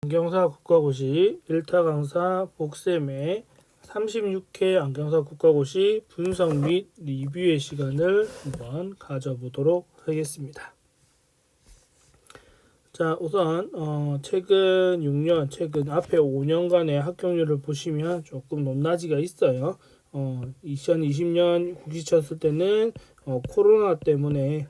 안경사 국가고시 1타 강사 복쌤의 36회 안경사 국가고시 분석 및 리뷰의 시간을 한번 가져보도록 하겠습니다. 자, 우선 최근 6년, 최근 앞에 5년간의 합격률을 보시면 조금 높낮이가 있어요. 2020년 국시 쳤을 때는 코로나 때문에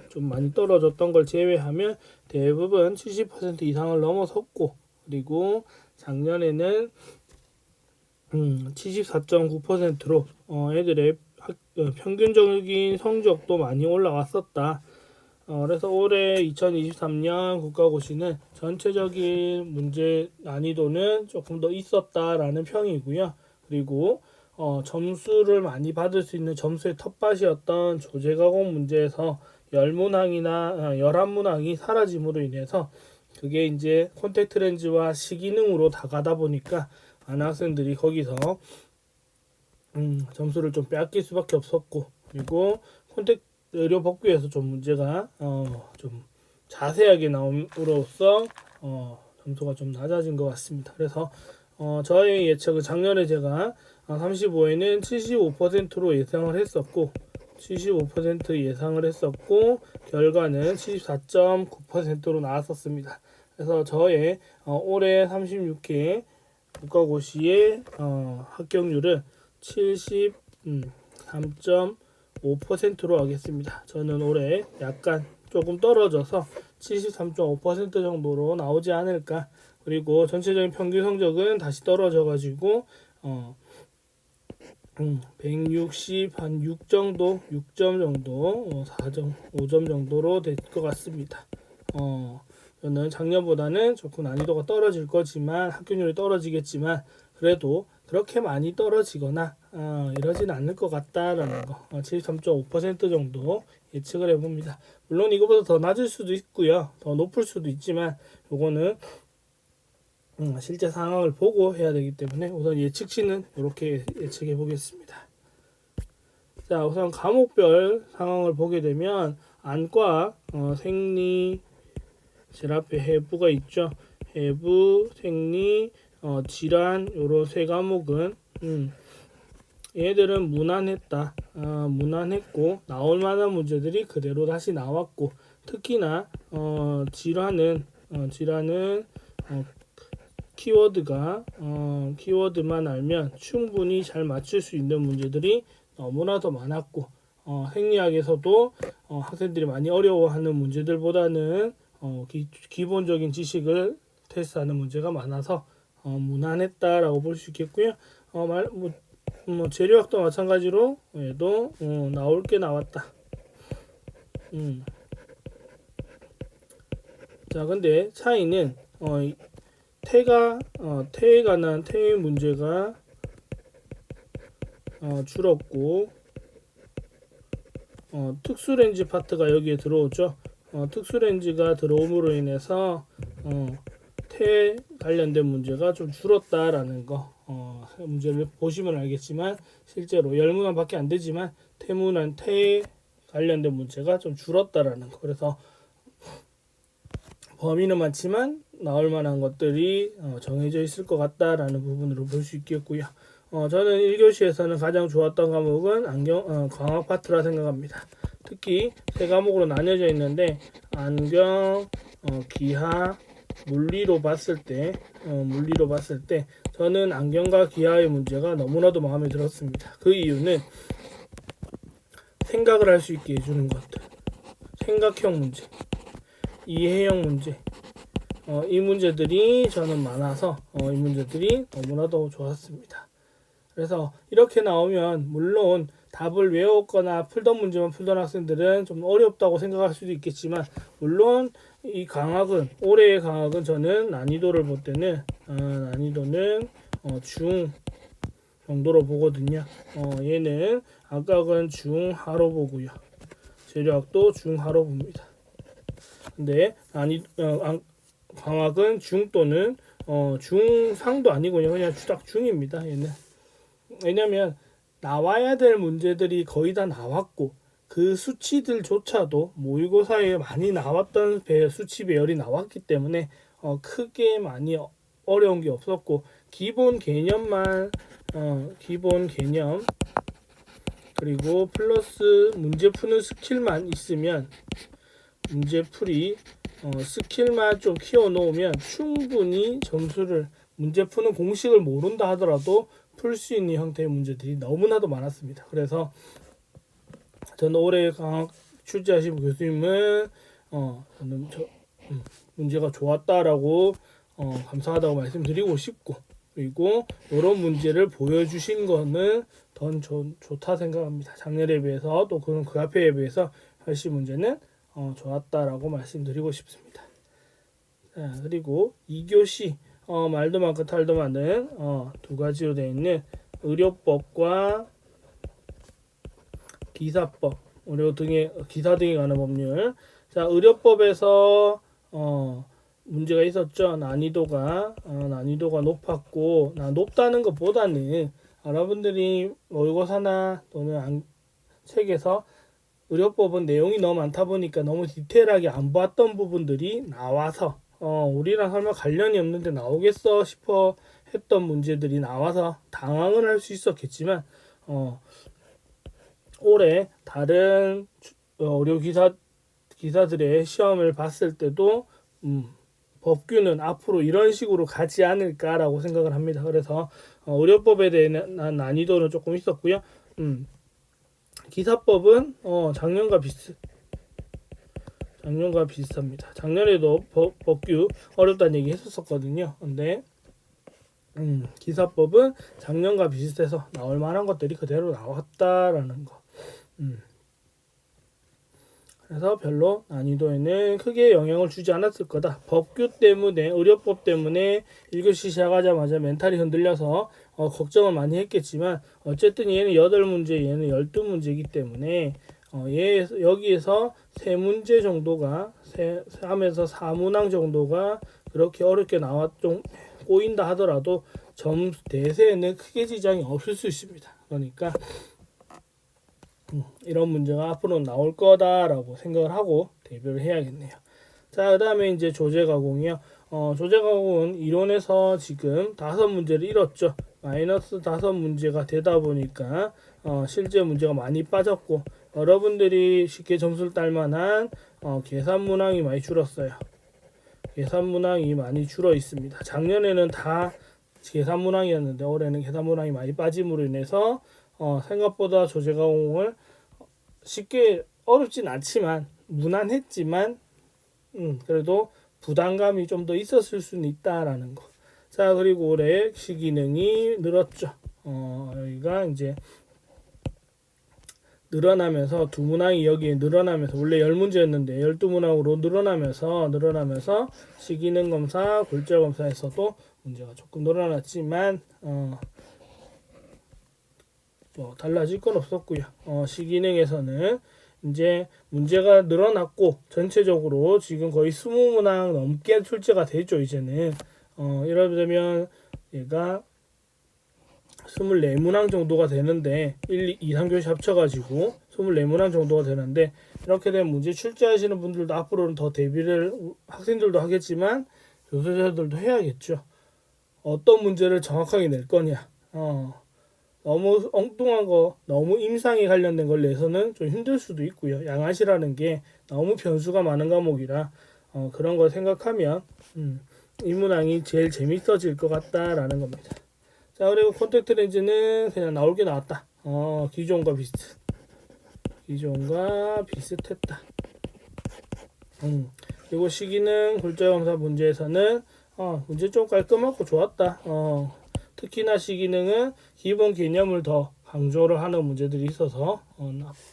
좀 많이 떨어졌던 걸 제외하면 대부분 70% 이상을 넘어섰고, 그리고 작년에는 74.9%로 애들의 평균적인 성적도 많이 올라왔었다. 그래서 올해 2023년 국가고시는 전체적인 문제 난이도는 조금 더 있었다라는 평이고요. 그리고 점수를 많이 받을 수 있는 점수의 텃밭이었던 조제가공 문제에서 10문항이나 11문항이 사라짐으로 인해서 그게 이제 콘택트 렌즈와 시기능으로 다 가다 보니까 많은 학생들이 거기서 점수를 좀 빼앗길 수밖에 없었고, 그리고 콘택트 의료 복귀에서 좀 문제가 좀 자세하게 나옴으로써 점수가 좀 낮아진 것 같습니다. 그래서 저의 예측은 작년에 제가 35에는 75%로 예상을 했었고, 결과는 74.9%로 나왔었습니다. 그래서 저의 올해 36회 국가고시의 합격률은 73.5%로 하겠습니다. 저는 올해 약간 조금 떨어져서 73.5% 정도로 나오지 않을까. 그리고 전체적인 평균 성적은 다시 떨어져 가지고 160 한 6 정도, 6점 정도, 4점, 5점 정도로 될 것 같습니다. 저는 작년보다는 조금 난이도가 떨어질 거지만, 합격률이 떨어지겠지만, 그래도 그렇게 많이 떨어지거나 이러진 않을 것 같다라는 거, 73.5% 정도 예측을 해봅니다. 물론 이거보다 더 낮을 수도 있고요, 더 높을 수도 있지만, 요거는 실제 상황을 보고 해야 되기 때문에 우선 예측치는 이렇게 예측해 보겠습니다. 자, 우선 과목별 상황을 보게 되면 안과, 생리, 제일 앞에 해부가 있죠. 해부, 생리, 질환, 요런 세 과목은 얘들은 무난했다. 무난했고 나올 만한 문제들이 그대로 다시 나왔고, 특히나 질환은 키워드만 알면 충분히 잘 맞출 수 있는 문제들이 너무나도 많았고, 생리학에서도 학생들이 많이 어려워하는 문제들보다는 기본적인 지식을 테스트하는 문제가 많아서 무난했다라고 볼 수 있겠고요. 재료학도 마찬가지로 얘도 나올 게 나왔다. 자, 근데 차이는 태에 관한 태의 문제가 줄었고, 특수렌즈 파트가 여기에 들어오죠. 특수렌즈가 들어옴으로 인해서 태 관련된 문제가 좀 줄었다라는 거, 문제를 보시면 알겠지만 실제로 10문항밖에 안 되지만 태 관련된 문제가 좀 줄었다라는 거. 그래서 범위는 많지만 나올 만한 것들이 정해져 있을 것 같다라는 부분으로 볼 수 있겠고요. 저는 1교시에서는 가장 좋았던 과목은 광학 파트라 생각합니다. 특히 세 과목으로 나뉘어져 있는데, 안경, 기하, 물리로 봤을 때 저는 안경과 기하의 문제가 너무나도 마음에 들었습니다. 그 이유는 생각을 할 수 있게 해주는 것들, 생각형 문제, 이해형 문제, 이 문제들이 저는 많아서 이 문제들이 너무나도 좋았습니다. 그래서 이렇게 나오면 물론 답을 외웠거나 풀던 문제만 풀던 학생들은 좀 어렵다고 생각할 수도 있겠지만, 물론 이 올해의 강학은 저는 난이도를 볼 때는 난이도는 중 정도로 보거든요. 얘는 악학은 중하로 보고요, 재료학도 중하로 봅니다. 근데 광학은 중 또는 중상도 아니고요, 그냥 딱 중입니다. 얘는 왜냐면 나와야 될 문제들이 거의 다 나왔고, 그 수치들조차도 모의고사에 많이 나왔던 수치 배열이 나왔기 때문에 크게 많이 어려운 게 없었고 기본 개념만 기본 개념 그리고 플러스 문제 푸는 스킬만 있으면 문제풀이 스킬만 좀 키워놓으면 충분히 점수를 문제 푸는 공식을 모른다 하더라도 풀 수 있는 형태의 문제들이 너무나도 많았습니다. 그래서 저는 올해 강학 출제하신 교수님은 저는 문제가 좋았다라고 감사하다고 말씀드리고 싶고 그리고 이런 문제를 보여주신 거는 더 좋다 생각합니다. 작년에 비해서 또 그 앞에에 비해서 훨씬 문제는 좋았다라고 말씀드리고 싶습니다. 자, 그리고 2교시 말도 많고 탈도 많은 두 가지로 되어 있는 의료법과 기사법, 기사 등에 관한 법률. 자, 의료법에서 문제가 있었죠. 난이도가 높았고 높다는 것보다는 여러분들이 모의고사나 또는 책에서 의료법은 내용이 너무 많다 보니까 너무 디테일하게 안 봤던 부분들이 나와서 우리랑 설마 관련이 없는데 나오겠어 싶어 했던 문제들이 나와서 당황을 할 수 있었겠지만 올해 다른 의료 기사들의 시험을 봤을 때도 법규는 앞으로 이런 식으로 가지 않을까라고 생각을 합니다. 그래서 의료법에 대한 난이도는 조금 있었고요. 기사법은 작년과 비슷합니다. 작년에도 법규 어렵다는 얘기 했었거든요. 근데 기사법은 작년과 비슷해서 나올 만한 것들이 그대로 나왔다라는 거. 그래서 별로 난이도에는 크게 영향을 주지 않았을 거다. 법규 때문에 의료법 때문에 1교시 시작하자마자 멘탈이 흔들려서 걱정을 많이 했겠지만 어쨌든 얘는 8문제 얘는 12문제이기 때문에 여기에서 3문제 정도가 3에서 4문항 정도가 그렇게 어렵게 좀 꼬인다 하더라도 점수 대세에는 크게 지장이 없을 수 있습니다. 그러니까 이런 문제가 앞으로 나올 거다라고 생각을 하고 대비를 해야겠네요. 자, 그 다음에 이제 조제 가공이요. 조제 가공은 이론에서 지금 5문제를 잃었죠. 마이너스 5문제가 되다 보니까 실제 문제가 많이 빠졌고 여러분들이 쉽게 점수를 딸 만한 계산 문항이 많이 줄었어요. 계산 문항이 많이 줄어 있습니다. 작년에는 다 계산 문항이었는데 올해는 계산 문항이 많이 빠짐으로 인해서 생각보다 조제 가공을 쉽게 어렵진 않지만 무난했지만 그래도 부담감이 좀 더 있었을 수는 있다라는 거. 자, 그리고 올해 시기능이 늘었죠. 여기가 이제 늘어나면서 두 문항이 여기에 늘어나면서 원래 10문제였는데 12문항으로 늘어나면서 시기능 검사, 골자 검사에서도 문제가 조금 늘어났지만 뭐 달라질 건 없었고요. 시기능에서는 이제 문제가 늘어났고 전체적으로 지금 거의 20문항 넘게 출제가 되죠. 이제는 이러면 얘가 24문항 정도가 되는데 1, 2, 3교시 합쳐가지고 24문항 정도가 되는데 이렇게 된 문제 출제하시는 분들도 앞으로는 더 대비를 학생들도 하겠지만 교수자들도 해야겠죠. 어떤 문제를 정확하게 낼 거냐. 너무 엉뚱한 거, 너무 임상에 관련된 걸 내서는 좀 힘들 수도 있고요. 양아시라는 게 너무 변수가 많은 과목이라 그런 걸 생각하면 이 문항이 제일 재밌어질 것 같다라는 겁니다. 자, 그리고 콘택트 렌즈는 그냥 나올 게 나왔다. 기존과 비슷했다. 그리고 시기능 골자 검사 문제에서는 문제 좀 깔끔하고 좋았다. 특히나 시기능은 기본 개념을 더 강조를 하는 문제들이 있어서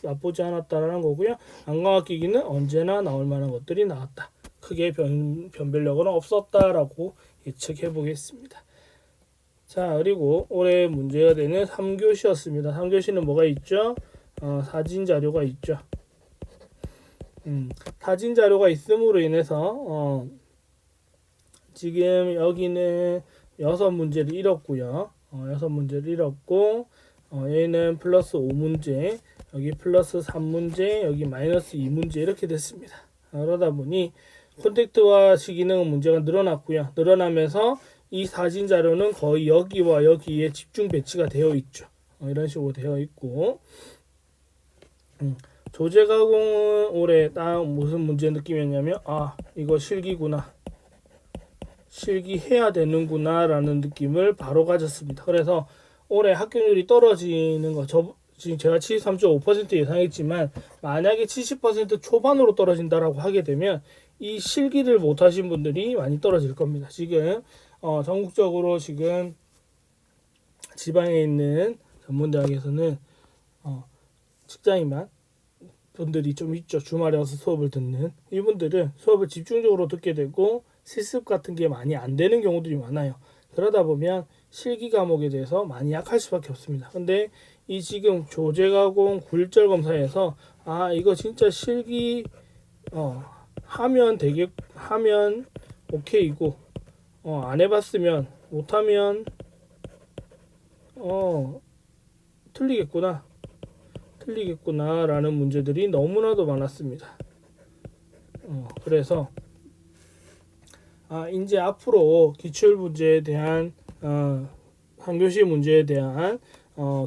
나쁘지 않았다라는 거고요. 안과학 기기는 언제나 나올 만한 것들이 나왔다. 크게 변별력은 없었다라고 예측해 보겠습니다. 자, 그리고 올해 문제가 되는 3교시였습니다. 3교시는 뭐가 있죠? 사진 자료가 있죠. 사진 자료가 있음으로 인해서 지금 여기는 6문제를 잃었고요. 6문제를 잃었고 얘는 플러스 5문제, 여기 플러스 3문제, 여기 마이너스 2문제 이렇게 됐습니다. 그러다 보니 콘택트와 시기능은 문제가 늘어났고요. 늘어나면서 이 사진 자료는 거의 여기와 여기에 집중 배치가 되어 있죠. 이런 식으로 되어 있고, 조제 가공은 올해 딱 무슨 문제 느낌이었냐면, 이거 실기구나, 실기해야 되는구나 라는 느낌을 바로 가졌습니다. 그래서 올해 합격률이 떨어지는 거, 지금 제가 73.5% 예상했지만 만약에 70% 초반으로 떨어진다라고 하게 되면 이 실기를 못 하신 분들이 많이 떨어질 겁니다. 지금 전국적으로 지금 지방에 있는 전문대학에서는 직장인만 분들이 좀 있죠. 주말에 와서 수업을 듣는 이분들은 수업을 집중적으로 듣게 되고 실습 같은 게 많이 안 되는 경우들이 많아요. 그러다 보면 실기 과목에 대해서 많이 약할 수밖에 없습니다. 근데 이 지금 조제가공 굴절 검사에서 이거 진짜 실기 하면 오케이고 안 해봤으면 못하면 틀리겠구나 라는 문제들이 너무나도 많았습니다. 그래서 이제 앞으로 기출 문제에 대한 한교시 문제에 대한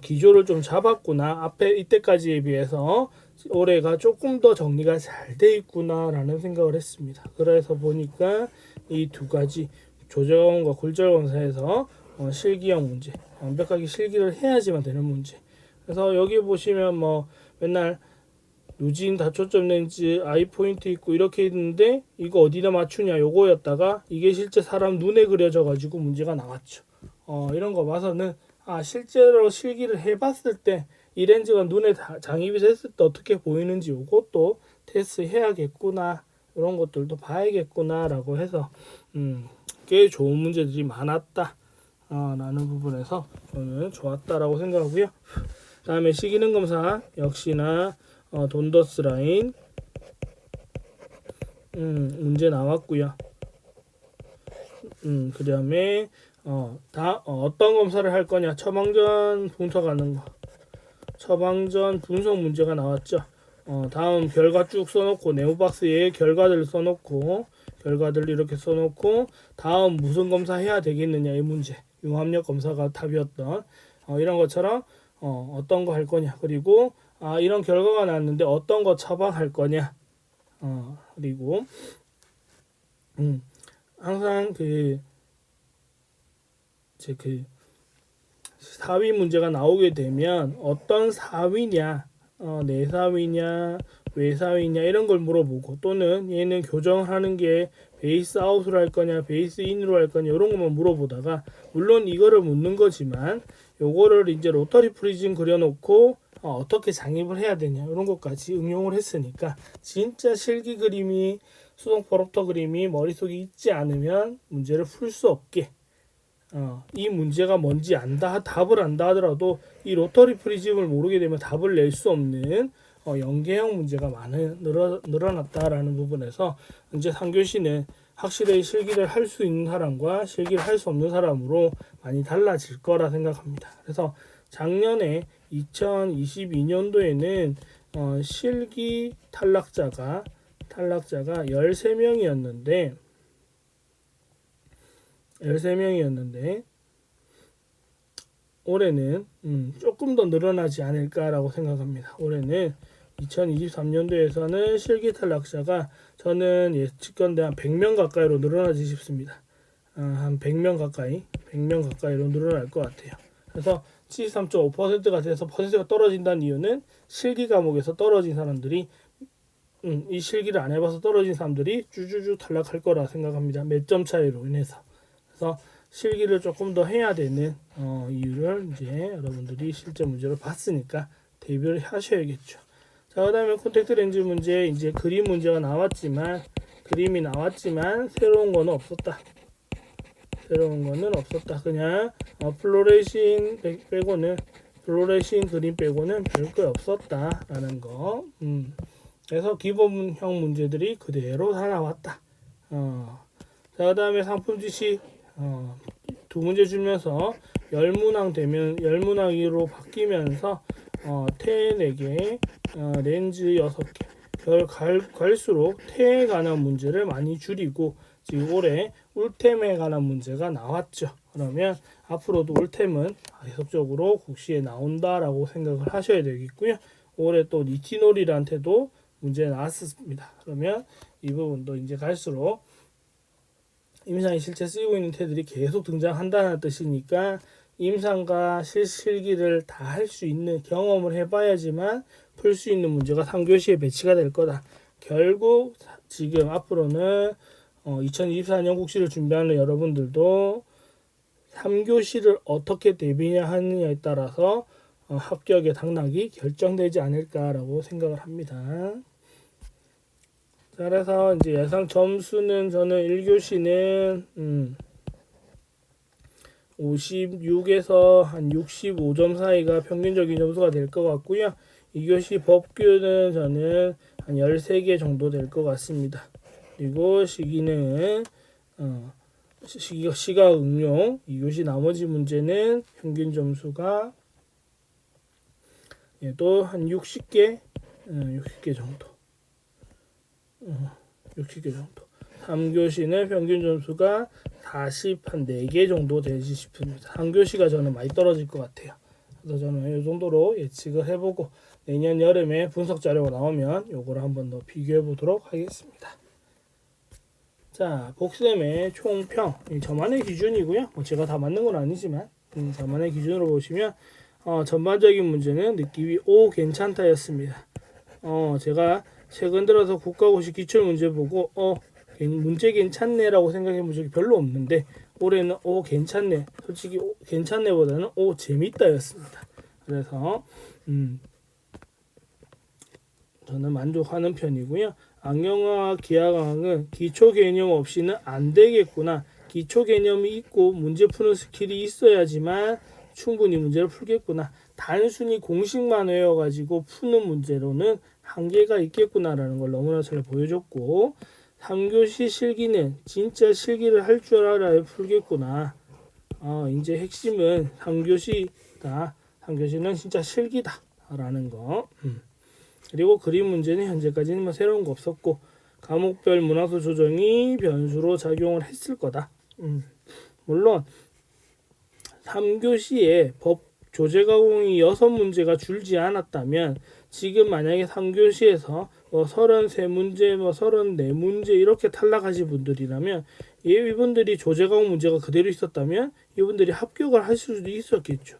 기조를 좀 잡았구나, 앞에 이때까지에 비해서 올해가 조금 더 정리가 잘 돼 있구나 라는 생각을 했습니다. 그래서 보니까 이 두 가지 조정과 굴절 검사에서 실기형 문제, 완벽하게 실기를 해야지만 되는 문제. 그래서 여기 보시면 뭐 맨날 누진 다초점 렌즈 아이 포인트 있고 이렇게 있는데 이거 어디다 맞추냐 요거였다가 이게 실제 사람 눈에 그려져 가지고 문제가 나왔죠. 이런 거 봐서는 실제로 실기를 해봤을 때 이 렌즈가 눈에 장입이 됐을 때 어떻게 보이는지 요것도 테스트 해야겠구나, 이런 것들도 봐야겠구나 라고 해서 꽤 좋은 문제들이 많았다 라는 부분에서 저는 좋았다라고 생각하고요. 다음에 시기능 검사 역시나 돈더스 라인 문제 나왔고요. 그 다음에 어떤 검사를 할 거냐, 처방전 분석하는 거, 처방전 분석 문제가 나왔죠. 다음 결과 쭉 써놓고 네모박스에 결과들 써놓고 결과들 이렇게 써놓고 다음 무슨 검사 해야 되겠느냐 이 문제, 융합력 검사가 답이었던 이런 것처럼 어떤 거 할 거냐, 그리고 이런 결과가 나왔는데 어떤 거 처방할 거냐, 그리고 항상 사위 문제가 나오게 되면 어떤 사위냐, 내사위냐 외사위냐 이런 걸 물어보고, 또는 얘는 교정하는 게 베이스 아웃으로 할 거냐 베이스 인으로 할 거냐 이런 것만 물어보다가, 물론 이거를 묻는 거지만 요거를 이제 로터리 프리즘 그려놓고 어떻게 장입을 해야 되냐 이런 것까지 응용을 했으니까 진짜 실기 그림이, 수동 포럽터 그림이 머릿속에 있지 않으면 문제를 풀 수 없게, 이 문제가 뭔지 답을 안다 하더라도 이 로터리 프리즘을 모르게 되면 답을 낼 수 없는 연계형 문제가 늘어났다라는 부분에서 이제 3교시는 확실히 실기를 할 수 있는 사람과 실기를 할 수 없는 사람으로 많이 달라질 거라 생각합니다. 그래서 작년에 2022년도에는 실기 탈락자가 13명이었는데 올해는 조금 더 늘어나지 않을까라고 생각합니다. 올해는 2023년도에서는 실기 탈락자가 저는 예측컨대 한 100명 가까이로 늘어나지 싶습니다. 한 100명 가까이로 늘어날 것 같아요. 그래서 73.5%가 돼서 퍼센트가 떨어진다는 이유는 실기 과목에서 떨어진 사람들이 이 실기를 안 해봐서 떨어진 사람들이 쭈쭈쭈 탈락할 거라 생각합니다. 몇 점 차이로 인해서. 그래서 실기를 조금 더 해야 되는 이유를 이제 여러분들이 실제 문제를 봤으니까 대비를 하셔야겠죠. 자, 그 다음에 콘택트 렌즈 문제, 이제 그림이 나왔지만 새로운 거는 없었다. 그냥 플로레신 그림 빼고는 별거 없었다라는 거. 그래서 기본형 문제들이 그대로 다 나왔다. 자, 그 다음에 상품 지시 두 문제 주면서 열문항으로 바뀌면서 텐 4개, 렌즈 6개, 갈수록 태에 관한 문제를 많이 줄이고 지금 올해 울템에 관한 문제가 나왔죠. 그러면 앞으로도 울템은 계속적으로 국시에 나온다라고 생각을 하셔야 되겠고요. 올해 또 니티놀이한테도 문제 나왔습니다. 그러면 이 부분도 이제 갈수록 임상이 실제 쓰이고 있는 태들이 계속 등장한다는 뜻이니까 임상과 실기를 다 할 수 있는 경험을 해봐야지만 풀 수 있는 문제가 3교시에 배치가 될 거다. 결국 지금 앞으로는 2024년 국시를 준비하는 여러분들도 3교시를 어떻게 대비냐 하느냐에 따라서 합격의 당락이 결정되지 않을까라고 생각을 합니다. 그래서 이제 예상 점수는 저는 1교시는 56에서 한 65점 사이가 평균적인 점수가 될 것 같고요. 2교시 법규는 저는 한 13개 정도 될 것 같습니다. 그리고 시기는 시각 응용 2교시 나머지 문제는 평균 점수가 또 한 60개 정도 60개 정도 3교시는 평균 점수가 40 한 4개 정도 되지 싶습니다. 3교시가 저는 많이 떨어질 것 같아요. 그래서 저는 이 정도로 예측을 해보고 내년 여름에 분석 자료가 나오면 요거를 한번 더 비교해 보도록 하겠습니다. 자, 복쌤의 총평 저만의 기준이고요. 제가 다 맞는 건 아니지만 저만의 기준으로 보시면 전반적인 문제는 느낌이 오 괜찮다였습니다. 제가 최근 들어서 국가고시 기출 문제 보고 문제 괜찮네라고 생각해 본 적이 별로 없는데 올해는 괜찮네. 솔직히 괜찮네보다는 재밌다였습니다. 그래서 저는 만족하는 편이고요. 안경화학 기하과학은 기초 개념 없이는 안 되겠구나. 기초 개념이 있고 문제 푸는 스킬이 있어야지만 충분히 문제를 풀겠구나. 단순히 공식만 외워가지고 푸는 문제로는 한계가 있겠구나라는 걸 너무나 잘 보여줬고 3교시 실기는 진짜 실기를 할 줄 알아야 풀겠구나. 이제 핵심은 3교시다. 3교시는 진짜 실기다 라는 거. 그리고 그림 문제는 현재까지는 뭐 새로운 거 없었고 과목별 문화수 조정이 변수로 작용을 했을 거다. 물론 3교시에 법 조제 가공이 6문제가 줄지 않았다면 지금 만약에 3교시에서 33문제, 34문제 이렇게 탈락하신 분들이라면 이분들이 조제 가공 문제가 그대로 있었다면 이분들이 합격을 할 수도 있었겠죠.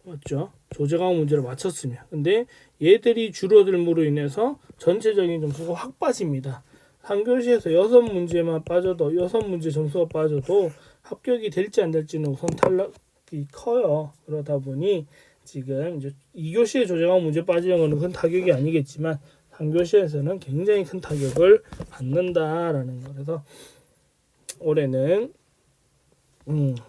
맞죠? 조제 가공 문제를 맞췄으면. 근데 얘들이 줄어들므로 인해서 전체적인 점수가 확 빠집니다. 3교시에서 6문제만 빠져도 6문제 점수가 빠져도 합격이 될지 안 될지는 우선 탈락이 커요. 그러다 보니 지금 이제 2교시에 조제가공 문제 빠지는 것은 큰 타격이 아니겠지만 3교시에서는 굉장히 큰 타격을 받는다라는 거. 그래서 올해는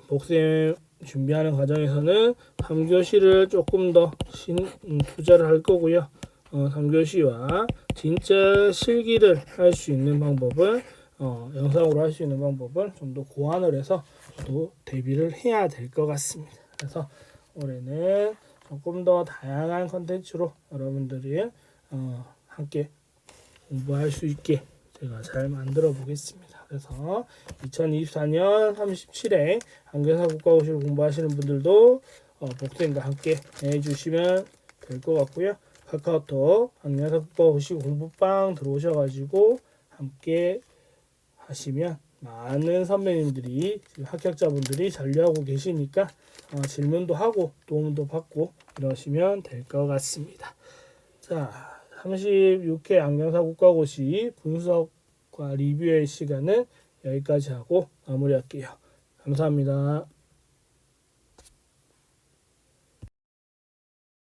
복습 준비하는 과정에서는 3교시를 조금 더 투자를 할 거고요. 3교시와 진짜 실기를 할 수 있는 방법을 영상으로 할 수 있는 방법을 좀 더 고안을 해서 또 대비를 해야 될 것 같습니다. 그래서 올해는 조금 더 다양한 컨텐츠로 여러분들이 함께 공부할 수 있게 제가 잘 만들어 보겠습니다. 그래서 2024년 37회 한교사 국가고시를 공부하시는 분들도 복쌤과 함께 해주시면 될 것 같고요. 카카오톡 한교사 국가고시 공부방 들어오셔가지고 함께 하시면 많은 선배님들이 합격자분들이 잔류하고 계시니까 질문도 하고 도움도 받고 이러시면 될 것 같습니다. 자, 36회 안경사 국가고시 분석과 리뷰의 시간은 여기까지 하고 마무리할게요. 감사합니다.